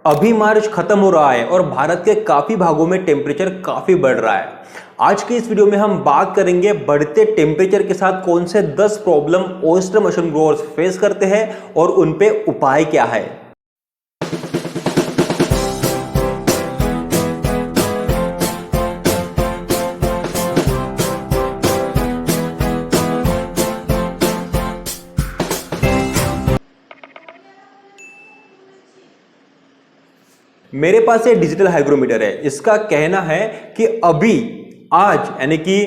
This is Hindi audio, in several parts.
अभी मार्च खत्म हो रहा है और भारत के काफी भागों में टेम्परेचर काफी बढ़ रहा है। आज के इस वीडियो में हम बात करेंगे बढ़ते टेम्परेचर के साथ कौन से 10 problem oyster mushroom growers face करते हैं और उन पे उपाय क्या है। मेरे पास ये डिजिटल हाइग्रोमीटर है। इसका कहना है कि अभी आज यानी कि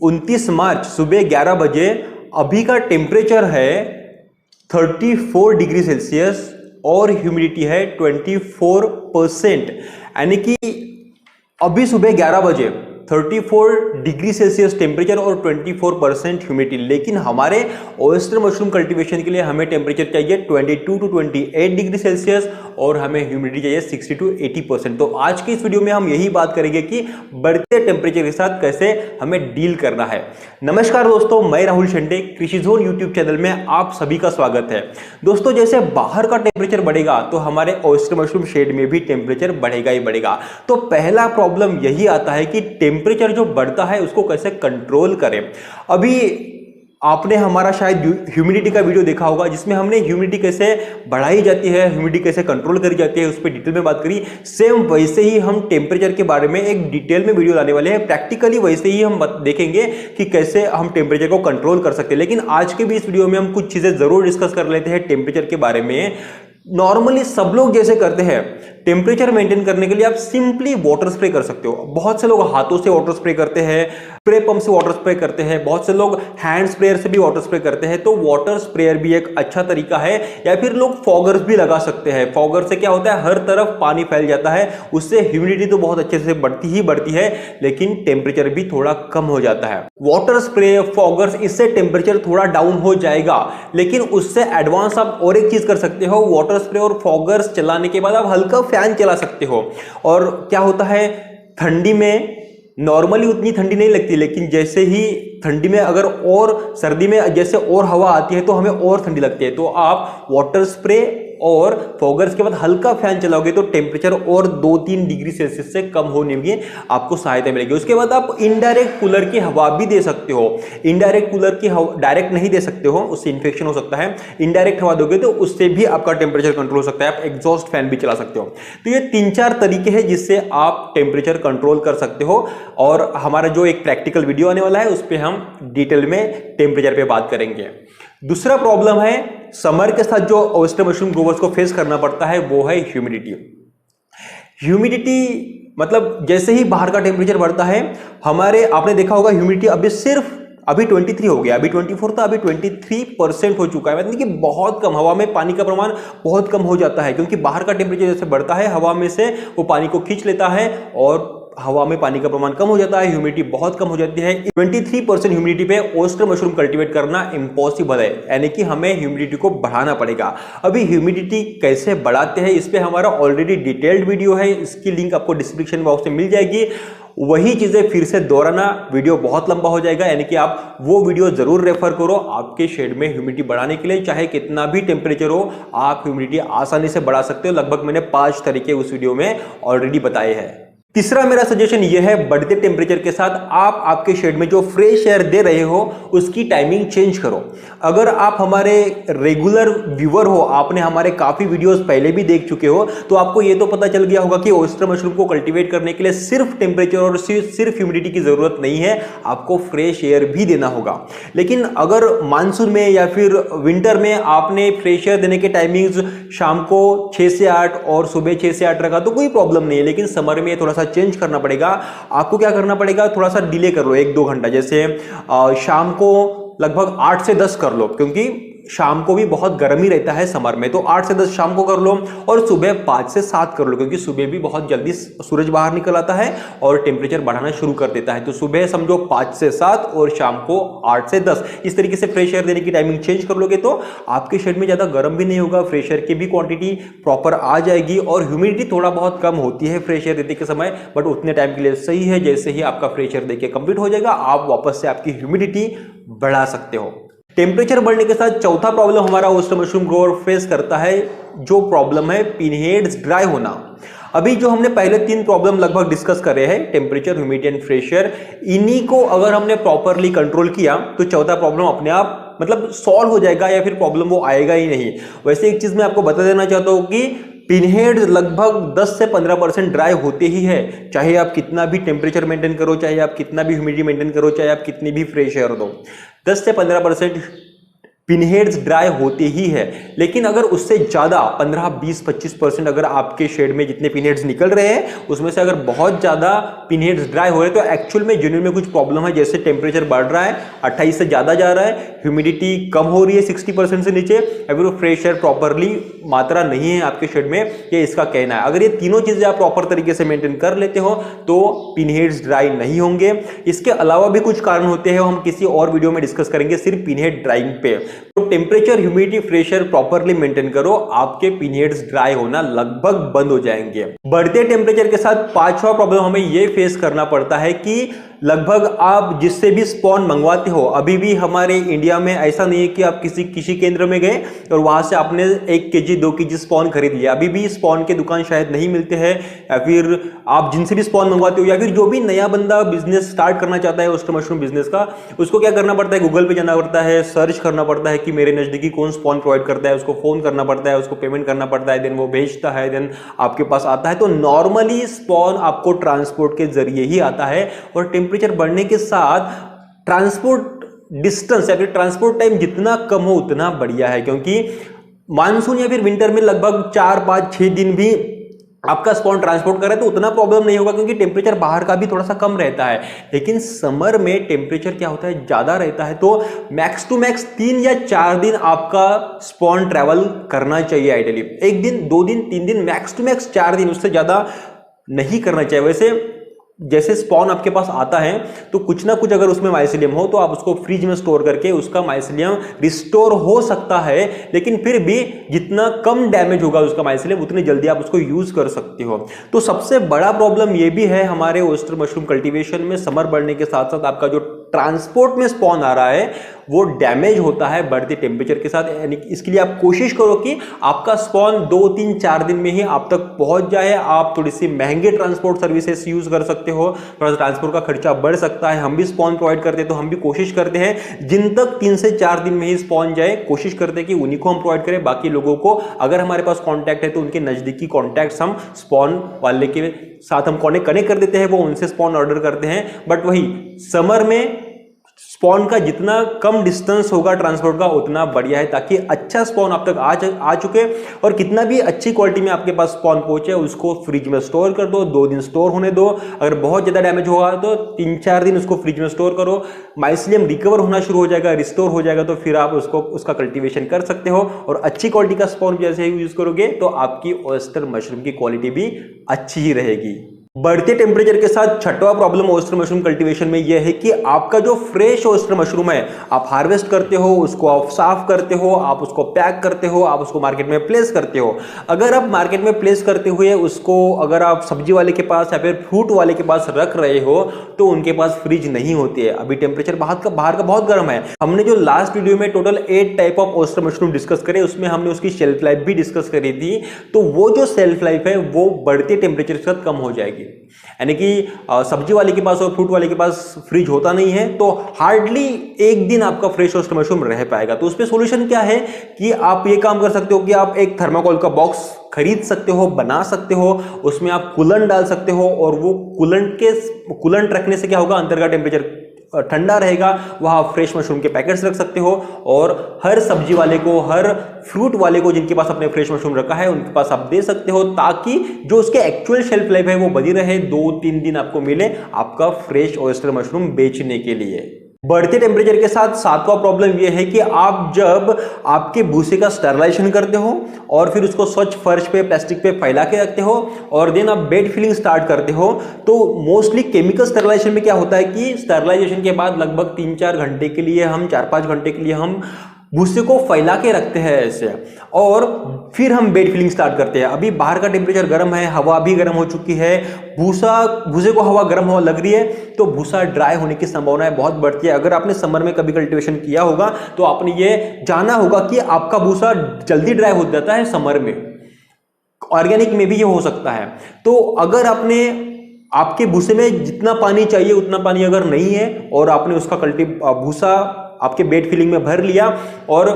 29 मार्च सुबह 11 बजे अभी का टेम्परेचर है 34 डिग्री सेल्सियस और ह्यूमिडिटी है 24%। यानी कि अभी सुबह 11 बजे 34 डिग्री सेल्सियस टेम्परेचर और 24% ह्यूमिडिटी। लेकिन हमारे ऑयस्टर मशरूम कल्टीवेशन के लिए हमें टेम्परेचर चाहिए 22 टू 28 डिग्री सेल्सियस और हमें ह्यूमिडिटी चाहिए 60 टू 80%। तो आज की इस वीडियो में हम यही बात करेंगे कि बढ़ते टेम्परेचर के साथ कैसे हमें डील करना है। नमस्कार दोस्तों, मैं राहुल शेंडे, कृषि जोन यूट्यूब चैनल में आप सभी का स्वागत है। दोस्तों, जैसे बाहर का टेम्परेचर बढ़ेगा तो हमारे ऑयस्टर मशरूम शेड में भी टेम्परेचर बढ़ेगा ही बढ़ेगा। तो पहला प्रॉब्लम यही आता है कि टेम्परेचर जो बढ़ता है उसको कैसे कंट्रोल करें। अभी आपने हमारा शायद ह्यूमिडिटी का वीडियो देखा होगा जिसमें हमने ह्यूमिडिटी कैसे बढ़ाई जाती है, ह्यूमिडिटी कैसे कंट्रोल करी जाती है, उस पर डिटेल में बात करी। सेम वैसे ही हम टेम्परेचर के बारे में एक डिटेल में वीडियो लाने वाले हैं। प्रैक्टिकली वैसे ही हम देखेंगे कि कैसे हम टेम्परेचर को कंट्रोल कर सकते हैं। लेकिन आज के भी इस वीडियो में हम कुछ चीजें जरूर डिस्कस कर लेते हैं टेम्परेचर के बारे में। नॉर्मली सब लोग जैसे करते हैं, टेम्परेचर मेंटेन करने के लिए आप सिंपली वाटर स्प्रे कर सकते हो। बहुत से लोग हाथों से वाटर स्प्रे करते हैं, स्प्रे पंप से वाटर स्प्रे करते हैं, बहुत से लोग हैंड स्प्रेयर से भी वाटर स्प्रे करते हैं। तो वाटर स्प्रेयर भी एक अच्छा तरीका है। या फिर लोग फॉगर्स भी लगा सकते हैं। फॉगर से क्या होता है, हर तरफ पानी फैल जाता है, उससे ह्यूमिडिटी तो बहुत अच्छे से बढ़ती है, लेकिन टेम्परेचर भी थोड़ा कम हो जाता है। वाटर स्प्रे, फॉगर्स, इससे टेम्परेचर थोड़ा डाउन हो जाएगा। लेकिन उससे एडवांस आप और एक चीज कर सकते हो। वाटर स्प्रे और फॉगर्स चलाने के बाद आप हल्का फैन चला सकते हो। और क्या होता है, ठंडी में नॉर्मली उतनी ठंडी नहीं लगती, लेकिन जैसे ही ठंडी में अगर और सर्दी में जैसे और हवा आती है तो हमें और ठंडी लगती है। तो आप वाटर स्प्रे और फॉगर्स के बाद हल्का फैन चलाओगे तो टेम्परेचर और 2-3 डिग्री सेल्सियस से कम होने में आपको सहायता मिलेगी। उसके बाद आप इनडायरेक्ट कूलर की हवा भी दे सकते हो। इनडायरेक्ट कूलर की हवा डायरेक्ट नहीं दे सकते हो, उससे इन्फेक्शन हो सकता है। इनडायरेक्ट हवा दोगे तो उससे भी आपका टेम्परेचर कंट्रोल हो सकता है। आप एग्जॉस्ट फैन भी चला सकते हो। तो ये 3-4 तरीके हैं जिससे आप टेम्परेचर कंट्रोल कर सकते हो। और हमारा जो एक प्रैक्टिकल वीडियो आने वाला है उस पर हम डिटेल में टेम्परेचर पे बात करेंगे। दूसरा प्रॉब्लम है समर के साथ जो ऑयस्टर मशरूम ग्रोवर्स को फेस करना पड़ता है, वो है ह्यूमिडिटी। ह्यूमिडिटी मतलब जैसे ही बाहर का टेम्परेचर बढ़ता है, हमारे आपने देखा होगा ह्यूमिडिटी अभी 23 हो गया, अभी 24 था, अभी 23% हो चुका है। मतलब कि बहुत कम, हवा में पानी का प्रमाण बहुत कम हो जाता है, क्योंकि बाहर का टेम्परेचर जैसे बढ़ता है हवा में से वो पानी को खींच लेता है और हवा में पानी का प्रमाण कम हो जाता है, ह्यूमिडिटी बहुत कम हो जाती है। 23% ह्यूमिडिटी पे ऑयस्टर मशरूम कल्टीवेट करना इम्पॉसिबल है, यानी कि हमें ह्यूमिडिटी को बढ़ाना पड़ेगा। अभी ह्यूमिडिटी कैसे बढ़ाते हैं इस पे हमारा ऑलरेडी डिटेल्ड वीडियो है, इसकी लिंक आपको डिस्क्रिप्शन बॉक्स में मिल जाएगी। वही चीजें फिर से दोहराना वीडियो बहुत लंबा हो जाएगा, यानी कि आप वो वीडियो जरूर रेफर करो। आपके शेड में ह्यूमिडिटी बढ़ाने के लिए चाहे कितना भी टेम्परेचर हो, आप ह्यूमिडिटी आसानी से बढ़ा सकते हो। लगभग मैंने 5 तरीके उस वीडियो में ऑलरेडी बताए हैं। तीसरा मेरा सजेशन यह है, बढ़ते टेम्परेचर के साथ आप आपके शेड में जो फ्रेश एयर दे रहे हो उसकी टाइमिंग चेंज करो। अगर आप हमारे रेगुलर व्यूअर हो, आपने हमारे काफी वीडियोस पहले भी देख चुके हो, तो आपको यह तो पता चल गया होगा कि ऑयस्टर मशरूम को कल्टीवेट करने के लिए सिर्फ टेम्परेचर और सिर्फ ह्यूमिडिटी की जरूरत नहीं है, आपको फ्रेश एयर भी देना होगा। लेकिन अगर मानसून में या फिर विंटर में आपने फ्रेश एयर देने के टाइमिंग्स शाम को 6 से 8 और सुबह 6 से 8 रखा तो कोई प्रॉब्लम नहीं है। लेकिन समर में थोड़ा सा चेंज करना पड़ेगा। आपको क्या करना पड़ेगा, थोड़ा सा डिले कर लो 1-2 घंटा। जैसे शाम को लगभग 8 से 10 कर लो, क्योंकि शाम को भी बहुत गर्म ही रहता है समर में। तो 8 से 10 शाम को कर लो और सुबह 5 से 7 कर लो, क्योंकि सुबह भी बहुत जल्दी सूरज बाहर निकल आता है और टेम्परेचर बढ़ाना शुरू कर देता है। तो सुबह समझो 5 से 7 और शाम को 8 से 10, इस तरीके से फ्रेश एयर देने की टाइमिंग चेंज कर लोगे तो आपके शेड में ज्यादा गर्म भी नहीं होगा, फ्रेश एयर की भी क्वांटिटी प्रॉपर आ जाएगी। और ह्यूमिडिटी थोड़ा बहुत कम होती है फ्रेश एयर देने के समय, बट उतने टाइम के लिए सही है। जैसे ही आपका फ्रेश एयर देके कंप्लीट हो जाएगा, आप वापस से आपकी ह्यूमिडिटी बढ़ा सकते हो। टेम्परेचर बढ़ने के साथ चौथा प्रॉब्लम हमारा ओयस्टर मशरूम ग्रोअर फेस करता है, जो प्रॉब्लम है पिनहेड्स ड्राई होना। अभी जो हमने पहले 3 प्रॉब्लम लगभग डिस्कस करे हैं, टेम्परेचर, ह्यूमिडिटी एंड प्रेशर, इन्हीं को अगर हमने प्रॉपरली कंट्रोल किया तो चौथा प्रॉब्लम अपने आप मतलब सॉल्व हो जाएगा, या फिर प्रॉब्लम वो आएगा ही नहीं। वैसे एक चीज मैं आपको बता देना चाहता हूं कि पिनहेड लगभग 10 से 15% ड्राई होते ही है, चाहे आप कितना भी टेम्परेचर मेंटेन करो, चाहे आप कितना भी ह्यूमिडिटी मेंटेन करो, चाहे आप कितनी भी फ्रेश एयर दो, 10 से 15% पिनहेड्स ड्राई होते ही है। लेकिन अगर उससे ज्यादा 15, 20, 25% अगर आपके शेड में जितने पिनहेड्स निकल रहे हैं उसमें से अगर बहुत ज्यादा पिनहेड्स ड्राई हो रहे हैं तो एक्चुअल में जेन्युइन में कुछ प्रॉब्लम है। जैसे टेम्परेचर बढ़ रहा है, 28 से ज्यादा जा रहा है, ह्यूमिडिटी कम हो रही है 60% से नीचे, या फिर फ्रेश एयर प्रॉपरली मात्रा नहीं है आपके शेड में, ये इसका कहना है। अगर ये तीनों चीजें आप प्रॉपर तरीके से मेंटेन कर लेते हो तो पिनहेड्स ड्राई नहीं होंगे। इसके अलावा भी कुछ कारण होते हैं, हम किसी और वीडियो में डिस्कस करेंगे सिर्फ पिनहेड ड्राइंग पे। तो temperature, humidity, pressure properly maintain करो, आपके पिनहेड्स ड्राई होना लगभग बंद हो जाएंगे। बढ़ते टेम्परेचर के साथ पांचवा प्रॉब्लम हमें यह फेस करना पड़ता है कि लगभग आप जिससे भी स्पॉन मंगवाते हो, अभी भी हमारे इंडिया में ऐसा नहीं है कि आप किसी केंद्र में गए और वहां से आपने 1 केजी 2 केजी स्पॉन खरीद लिया। अभी भी स्पॉन के दुकान शायद नहीं मिलते हैं, या फिर आप जिनसे भी स्पॉन मंगवाते हो, या फिर जो भी नया बंदा बिजनेस स्टार्ट करना चाहता है ओयस्टर मशरूम बिजनेस का, उसको क्या करना पड़ता है, गूगल पे जाना पड़ता है, सर्च करना पड़ता है कि मेरे नजदीकी कौन स्पॉन प्रोवाइड करता है, उसको फोन करना पड़ता है, उसको पेमेंट करना पड़ता है, देन वो भेजता है, देन आपके पास आता है। तो नॉर्मली स्पॉन आपको ट्रांसपोर्ट के जरिए ही आता है, और टेम्परेचर बढ़ने के साथ ट्रांसपोर्ट डिस्टेंस या फिर ट्रांसपोर्ट टाइम जितना कम हो उतना बढ़िया है, क्योंकि मानसून या फिर विंटर में लगभग 4, 5, 6 दिन भी आपका स्पॉन ट्रांसपोर्ट करे तो उतना प्रॉब्लम नहीं होगा, क्योंकि टेम्परेचर बाहर का भी थोड़ा सा कम रहता है। लेकिन समर में टेम्परेचर क्या होता है, ज्यादा रहता है, तो मैक्स टू मैक्स 3 या 4 दिन आपका स्पॉन ट्रैवल करना चाहिए आइडियली। 1 दिन, 2 दिन, 3 दिन, मैक्स टू मैक्स 4 दिन, उससे ज्यादा नहीं करना चाहिए। वैसे जैसे स्पॉन आपके पास आता है तो कुछ ना कुछ अगर उसमें माइसेलियम हो तो आप उसको फ्रिज में स्टोर करके उसका माइसेलियम रिस्टोर हो सकता है, लेकिन फिर भी जितना कम डैमेज होगा उसका माइसेलियम उतनी जल्दी आप उसको यूज कर सकते हो। तो सबसे बड़ा प्रॉब्लम ये भी है हमारे ओयस्टर मशरूम कल्टीवेशन में, समर बढ़ने के साथ साथ आपका जो ट्रांसपोर्ट में स्पॉन आ रहा है वो डैमेज होता है बढ़ते टेम्परेचर के साथ। यानी इसके लिए आप कोशिश करो कि आपका स्पॉन 2, 3, 4 दिन में ही आप तक पहुंच जाए। आप थोड़ी सी महंगे ट्रांसपोर्ट सर्विसेज यूज कर सकते हो, थोड़ा सा ट्रांसपोर्ट का खर्चा बढ़ सकता है। हम भी स्पॉन प्रोवाइड करते हैं तो हम भी कोशिश करते हैं जिन तक 3 से 4 दिन में ही स्पॉन जाए, कोशिश करते हैं कि उन्हीं को हम प्रोवाइड करें। बाकी लोगों को अगर हमारे पास कॉन्टैक्ट है तो उनके नजदीकी कॉन्टैक्ट्स हम स्पॉन वाले के साथ हम कनेक्ट कर देते हैं, वो उनसे स्पॉन ऑर्डर करते हैं। बट वही समर में स्पॉन का जितना कम डिस्टेंस होगा ट्रांसपोर्ट का उतना बढ़िया है, ताकि अच्छा स्पॉन आप तक आ चुके, और कितना भी अच्छी क्वालिटी में आपके पास स्पॉन पहुंचे उसको फ्रिज में स्टोर कर दो, 2 दिन स्टोर होने दो। अगर बहुत ज्यादा डैमेज होगा तो 3-4 दिन उसको फ्रिज में स्टोर करो, माइसेलियम रिकवर होना शुरू हो जाएगा, रिस्टोर हो जाएगा, तो फिर आप उसका कल्टीवेशन कर सकते हो। और अच्छी क्वालिटी का स्पॉन जैसे ही यूज करोगे तो आपकी ओयस्टर मशरूम की क्वालिटी भी अच्छी ही रहेगी। बढ़ते टेम्परेचर के साथ छठवां प्रॉब्लम ओयस्टर मशरूम कल्टीवेशन में यह है कि आपका जो फ्रेश ओयस्टर मशरूम है आप हार्वेस्ट करते हो, उसको आप साफ करते हो, आप उसको पैक करते हो, आप उसको मार्केट में प्लेस करते हो। अगर आप मार्केट में प्लेस करते हुए उसको अगर आप सब्जी वाले के पास या फिर फ्रूट वाले के पास रख रहे हो तो उनके पास फ्रिज नहीं होती है। अभी टेम्परेचर बाहर का बहुत गर्म है। हमने जो लास्ट वीडियो में total 8 type of oyster mushroom discuss करे उसमें हमने उसकी शेल्फ लाइफ भी डिस्कस करी थी, तो वो जो शेल्फ लाइफ है वो बढ़ते टेम्परेचर के साथ कम हो जाएगी। यानी कि सब्जी वाले के पास और फ्रूट वाले के पास फ्रिज होता नहीं है तो हार्डली 1 दिन आपका फ्रेश ओयस्टर मशरूम रह पाएगा। तो उस पे सॉल्यूशन क्या है कि आप ये काम कर सकते हो कि आप एक थर्माकोल का बॉक्स खरीद सकते हो, बना सकते हो, उसमें आप कूलेंट डाल सकते हो, और वो कूलेंट रखने से क्या होगा, अंदर का टेम्परेचर ठंडा रहेगा, वहां फ्रेश मशरूम के पैकेट्स रख सकते हो। और हर सब्जी वाले को, हर फ्रूट वाले को जिनके पास अपने फ्रेश मशरूम रखा है उनके पास आप दे सकते हो, ताकि जो उसके एक्चुअल शेल्फ लाइफ है वो बनी रहे, 2-3 दिन आपको मिले आपका फ्रेश ओयस्टर मशरूम बेचने के लिए। बढ़ते टेम्परेचर के साथ सातवां प्रॉब्लम यह है कि आप जब आपके भूसे का स्टरलाइजेशन करते हो और फिर उसको स्वच्छ फर्श पे प्लास्टिक पे फैला के रखते हो और देन आप बेड फिलिंग स्टार्ट करते हो, तो मोस्टली केमिकल स्टरलाइजेशन में क्या होता है कि स्टरलाइजेशन के बाद लगभग 3-4 घंटे के लिए हम 4-5 घंटे के लिए हम भूसे को फैला के रखते हैं ऐसे, और फिर हम बेड फिलिंग स्टार्ट करते हैं। अभी बाहर का टेम्परेचर गर्म है, हवा भी गर्म हो चुकी है, भूसे को हवा गर्म हवा लग रही है, तो भूसा ड्राई होने की संभावना बहुत बढ़ती है। अगर आपने समर में कभी कल्टीवेशन किया होगा तो आपने ये जाना होगा कि आपका भूसा जल्दी ड्राई हो जाता है समर में। ऑर्गेनिक में भी ये हो सकता है। तो अगर आपके भूसे में जितना पानी चाहिए उतना पानी अगर नहीं है और आपने उसका भूसा आपके बेड फिलिंग में भर लिया और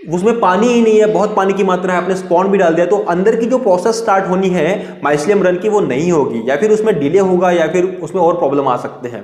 उसमें पानी ही नहीं है, बहुत पानी की मात्रा है, आपने स्पॉन भी डाल दिया, तो अंदर की जो प्रोसेस स्टार्ट होनी है माइसेलियम रन की वो नहीं होगी, या फिर उसमें डिले होगा, या फिर उसमें और प्रॉब्लम आ सकते हैं।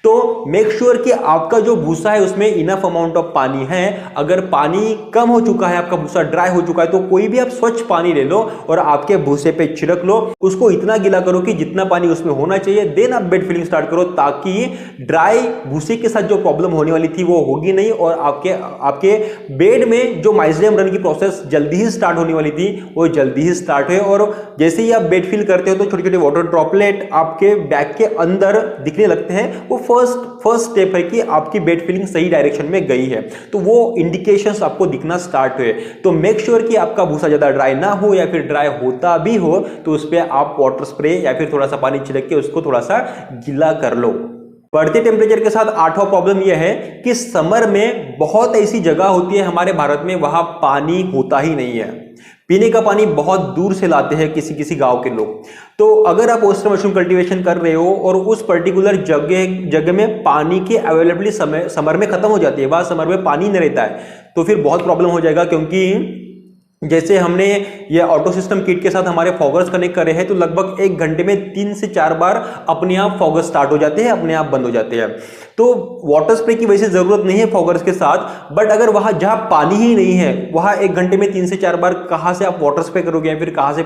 तो मेक श्योर कि आपका जो भूसा है उसमें इनफ अमाउंट ऑफ पानी है। अगर पानी कम हो चुका है, आपका भूसा ड्राई हो चुका है, तो कोई भी आप स्वच्छ पानी ले लो और आपके भूसे पे छिड़क लो, उसको इतना गीला करो कि जितना पानी उसमें होना चाहिए, देन आप बेड फिलिंग स्टार्ट करो, ताकि ड्राई भूसे के साथ जो प्रॉब्लम होने वाली थी वो होगी नहीं, और आपके बेड में जो माइसेलियम रन की प्रोसेस जल्दी ही स्टार्ट होने वाली थी वो जल्दी ही स्टार्ट है। और जैसे ही आप बेड फिल करते हो तो छोटे छोटे वाटर ड्रॉपलेट आपके बैग के अंदर दिखने लगते हैं, वो फर्स्ट स्टेप है कि आपकी बेड फिलिंग सही डायरेक्शन में गई है, तो वो इंडिकेशंस आपको दिखना स्टार्ट हुए। तो मेक श्योर कि आपका भूसा ज्यादा ड्राई ना हो, या फिर ड्राई होता भी हो तो उस पर आप वाटर स्प्रे या फिर थोड़ा सा पानी छिड़क के उसको थोड़ा सा गीला कर लो। बढ़ते टेम्परेचर के साथ आठवां प्रॉब्लम यह है कि समर में बहुत ऐसी जगह होती है हमारे भारत में वहां पानी होता ही नहीं है। पीने का पानी बहुत दूर से लाते हैं किसी गांव के लोग। तो अगर आप ओयस्टर मशरूम कल्टीवेशन कर रहे हो और उस पर्टिकुलर जगह में पानी की अवेलेबिलिटी समर में खत्म हो जाती है, वहां समर में पानी नहीं रहता है, तो फिर बहुत प्रॉब्लम हो जाएगा। क्योंकि जैसे हमने ये ऑटो सिस्टम किट के साथ हमारे फॉगर्स कनेक्ट करे हैं, तो लगभग 1 घंटे में 3 से 4 बार अपने आप फॉगर्स स्टार्ट हो जाते हैं, अपने आप बंद हो जाते हैं। तो वाटर स्प्रे की वजह से जरूरत नहीं है फॉगर्स के साथ, बट अगर वहां जहां पानी ही नहीं है वहां 1 घंटे में 3 से 4 बार कहां से आप वाटर स्प्रे करोगे, या फिर कहां से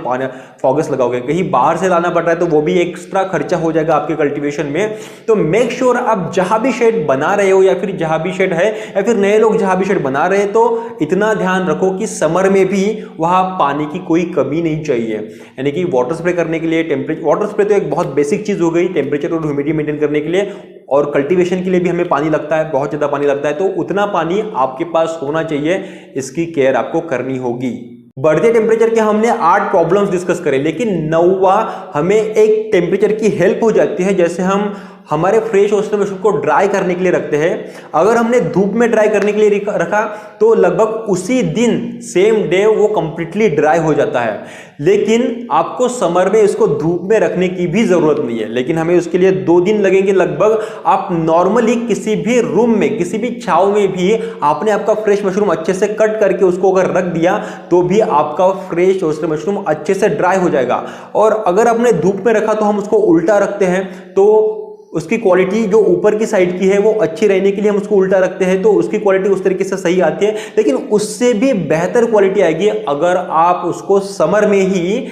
फॉगर्स लगाओगे? कहीं बाहर से लाना पड़ रहा है तो वो भी एक्स्ट्रा खर्चा हो जाएगा आपके कल्टीवेशन में। तो मेक श्योर आप जहां भी शेड बना रहे हो, या फिर जहां भी शेड है, या फिर नए लोग जहां भी शेड बना रहे हैं, तो इतना ध्यान रखो कि समर में भी वहां पानी की कोई कमी नहीं चाहिए। यानी कि वाटर स्प्रे करने के लिए वाटर स्प्रे तो एक बहुत बेसिक चीज हो गई टेम्परेचर और ह्यूमिडिटी मेंटेन करने के लिए, और कल्टीवेशन के लिए भी हमें पानी लगता है, बहुत ज्यादा पानी लगता है, तो उतना पानी आपके पास होना चाहिए, इसकी केयर आपको करनी होगी। बढ़ते टेम्परेचर के हमने 8 प्रॉब्लम्स डिस्कस करे, लेकिन 9वां हमें एक टेम्परेचर की हेल्प हो जाती है। जैसे हम हमारे फ्रेश ओयस्टर मशरूम को ड्राई करने के लिए रखते हैं, अगर हमने धूप में ड्राई करने के लिए रखा तो लगभग उसी दिन सेम डे वो कंप्लीटली ड्राई हो जाता है। लेकिन आपको समर में इसको धूप में रखने की भी जरूरत नहीं है, लेकिन हमें उसके लिए 2 दिन लगेंगे लगभग। आप नॉर्मली किसी भी रूम में, किसी भी छाव में भी आपने आपका फ्रेश मशरूम अच्छे से कट करके उसको अगर रख दिया तो भी आपका फ्रेश ओयस्टर मशरूम अच्छे से ड्राई हो जाएगा। और अगर आपने धूप में रखा तो हम उसको उल्टा रखते हैं, तो उसकी क्वालिटी जो ऊपर की साइड की है वो अच्छी रहने के लिए हम उसको उल्टा रखते हैं, तो उसकी क्वालिटी उस तरीके से सही आती है। लेकिन उससे भी बेहतर क्वालिटी आएगी अगर आप उसको समर में ही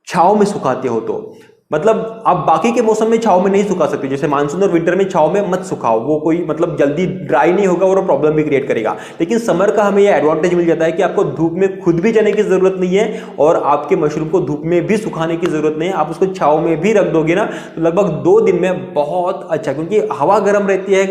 छांव में सुखाते हो। तो मतलब आप बाकी के मौसम में छांव में नहीं सुखा सकते, जैसे मानसून और विंटर में छांव में मत सुखाओ, वो कोई मतलब जल्दी ड्राई नहीं होगा और प्रॉब्लम भी क्रिएट करेगा। लेकिन समर का हमें ये एडवांटेज मिल जाता है कि आपको धूप में खुद भी जाने की जरूरत नहीं है और आपके मशरूम को धूप में भी सुखाने की जरूरत नहीं है। आप उसको छांव में भी रख दोगे ना तो लगभग 2 दिन में बहुत अच्छा, क्योंकि हवा गर्म रहती है,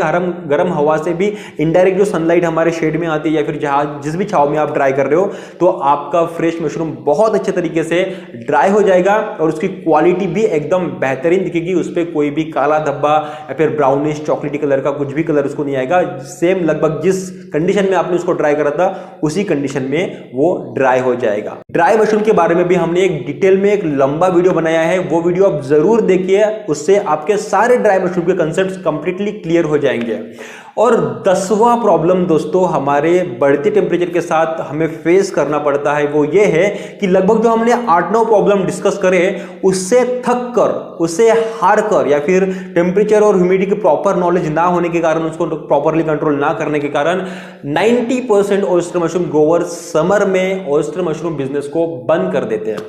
गर्म हवा से भी इनडायरेक्ट जो सनलाइट हमारे शेड में आती है, या फिर जहां जिस भी छांव में आप ड्राई कर रहे हो, तो आपका फ्रेश मशरूम बहुत अच्छे तरीके से ड्राई हो जाएगा और उसकी क्वालिटी भी एकदम बेहतरीन दिखेगी। उस पर कोई भी काला धब्बा या फिर ब्राउनिश चॉकलेटी कलर का कुछ भी कलर उसको नहीं आएगा। सेम लगभग जिस कंडीशन में आपने उसको ड्राई करा था उसी कंडीशन में वो ड्राई हो जाएगा। ड्राई मशरूम के बारे में भी हमने एक डिटेल में एक लंबा वीडियो बनाया है, वो वीडियो आप जरूर देखिए, उससे आपके सारे ड्राई मशरूम के कंसेप्ट्स कंप्लीटली क्लियर हो जाएंगे। और 10वां प्रॉब्लम दोस्तों हमारे बढ़ते टेम्परेचर के साथ हमें फेस करना पड़ता है, वो ये है कि लगभग जो हमने 8-9 प्रॉब्लम डिस्कस करे उससे थक कर, उससे हार कर, या फिर टेम्परेचर और ह्यूमिडिटी की प्रॉपर नॉलेज ना होने के कारण, उसको प्रॉपरली कंट्रोल ना करने के कारण 90% ऑयस्टर मशरूम ग्रोवर समर में ऑयस्टर मशरूम बिजनेस को बंद कर देते हैं।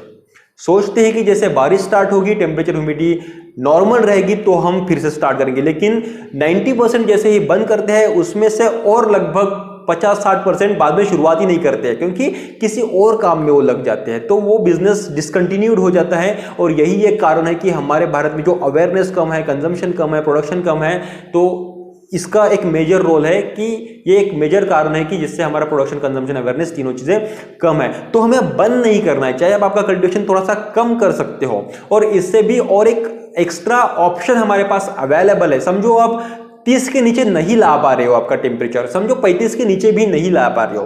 सोचते हैं कि जैसे बारिश स्टार्ट होगी, टेम्परेचर ह्यूमिडिटी नॉर्मल रहेगी तो हम फिर से स्टार्ट करेंगे, लेकिन 90% जैसे ही बंद करते हैं उसमें से और लगभग 50-60% बाद में शुरुआत ही नहीं करते हैं, क्योंकि किसी और काम में वो लग जाते हैं, तो वो बिजनेस डिसकंटिन्यूड हो जाता है। और यही एक कारण है कि हमारे भारत में जो अवेयरनेस कम है, कंजम्पशन कम है, प्रोडक्शन कम है, तो इसका एक मेजर रोल है कि ये एक मेजर कारण है कि जिससे हमारा प्रोडक्शन, कंजम्पशन, अवेयरनेस तीनों चीजें कम है। तो हमें बंद नहीं करना है, चाहे आप आपका कल्टीवेशन थोड़ा सा कम कर सकते हो। और इससे भी और एक एक्स्ट्रा ऑप्शन हमारे पास अवेलेबल है। समझो आप 30 के नीचे नहीं ला पा रहे हो आपका टेम्परेचर, समझो 35 के नीचे भी नहीं ला पा रहे हो,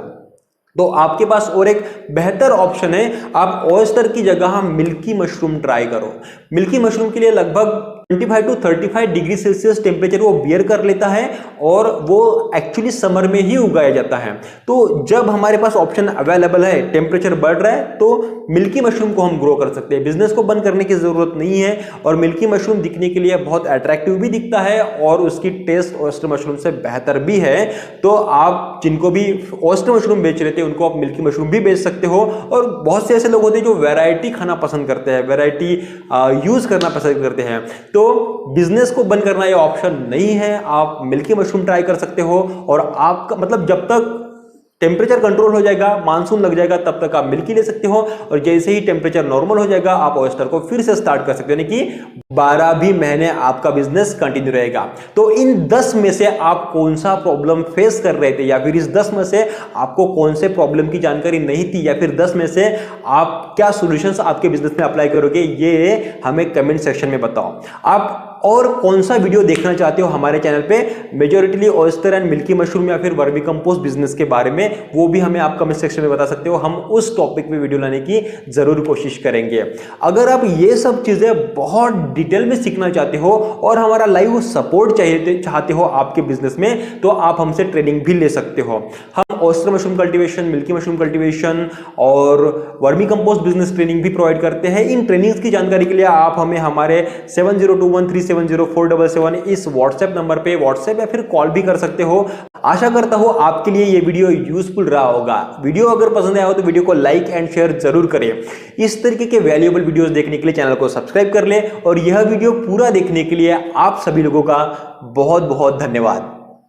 तो आपके पास और एक बेहतर ऑप्शन है। आप ऑयस्टर की जगह मिल्की मशरूम ट्राई करो। मिल्की मशरूम के लिए लगभग 25 to 35 डिग्री सेल्सियस टेम्परेचर वो बियर कर लेता है और वो एक्चुअली समर में ही उगाया जाता है। तो जब हमारे पास ऑप्शन अवेलेबल है, टेम्परेचर बढ़ रहा है, तो मिल्की मशरूम को हम ग्रो कर सकते हैं। बिजनेस को बंद करने की जरूरत नहीं है। और मिल्की मशरूम दिखने के लिए बहुत अट्रैक्टिव भी दिखता है और उसकी टेस्ट ऑयस्टर मशरूम से बेहतर भी है। तो आप जिनको भी ऑयस्टर मशरूम बेच रहे थे उनको आप मिल्की मशरूम भी बेच सकते हो। और बहुत से ऐसे लोग होते हैं जो वैरायटी खाना पसंद करते हैं, वैरायटी यूज करना पसंद करते हैं। तो बिजनेस को बंद करना ये ऑप्शन नहीं है। आप मिल्की मशरूम ट्राई कर सकते हो और आपका मतलब जब तक टेम्परेचर कंट्रोल हो जाएगा, मानसून लग जाएगा, तब तक आप मिल्की ले सकते हो। और जैसे ही टेम्परेचर नॉर्मल हो जाएगा आप ऑयस्टर को फिर से स्टार्ट कर सकते हो, यानी कि 12 भी महीने आपका बिजनेस कंटिन्यू रहेगा। तो इन 10 में से आप कौन सा प्रॉब्लम फेस कर रहे थे, या फिर इस 10 में से आपको कौन से प्रॉब्लम की जानकारी नहीं थी, या फिर 10 में से आप क्या सॉल्यूशंस आपके बिजनेस में अप्लाई करोगे, ये हमें कमेंट सेक्शन में बताओ। आप और कौन सा वीडियो देखना चाहते हो हमारे चैनल पे, मेजॉरिटीली ऑयस्टर एंड मिल्की मशरूम या फिर वर्मी कंपोस्ट बिजनेस के बारे में, वो भी हमें आप कमेंट सेक्शन में बता सकते हो। हम उस टॉपिक पे वीडियो लाने की जरूर कोशिश करेंगे। अगर आप ये सब चीजें बहुत डिटेल में सीखना चाहते हो और हमारा लाइव सपोर्ट चाहते हो आपके बिजनेस में, तो आप हमसे ट्रेनिंग भी ले सकते हो। हम oyster mushroom cultivation, milky mushroom cultivation और वर्मी कंपोस्ट बिजनेस ट्रेनिंग भी प्रोवाइड करते हैं। इन ट्रेनिंग्स की जानकारी के लिए आप हमें हमारे 7021370477 इस व्हाट्सएप नंबर पे व्हाट्सएप या फिर कॉल भी कर सकते हो। आशा करता हूं आपके लिए ये वीडियो यूजफुल रहा होगा। वीडियो अगर पसंद आया हो तो वीडियो को लाइक एंड शेयर जरूर करें। इस तरीके के वैल्यूएबल वीडियोस देखने के लिए चैनल को सब्सक्राइब कर ले। और यह वीडियो पूरा देखने के लिए आप सभी लोगों का बहुत बहुत धन्यवाद।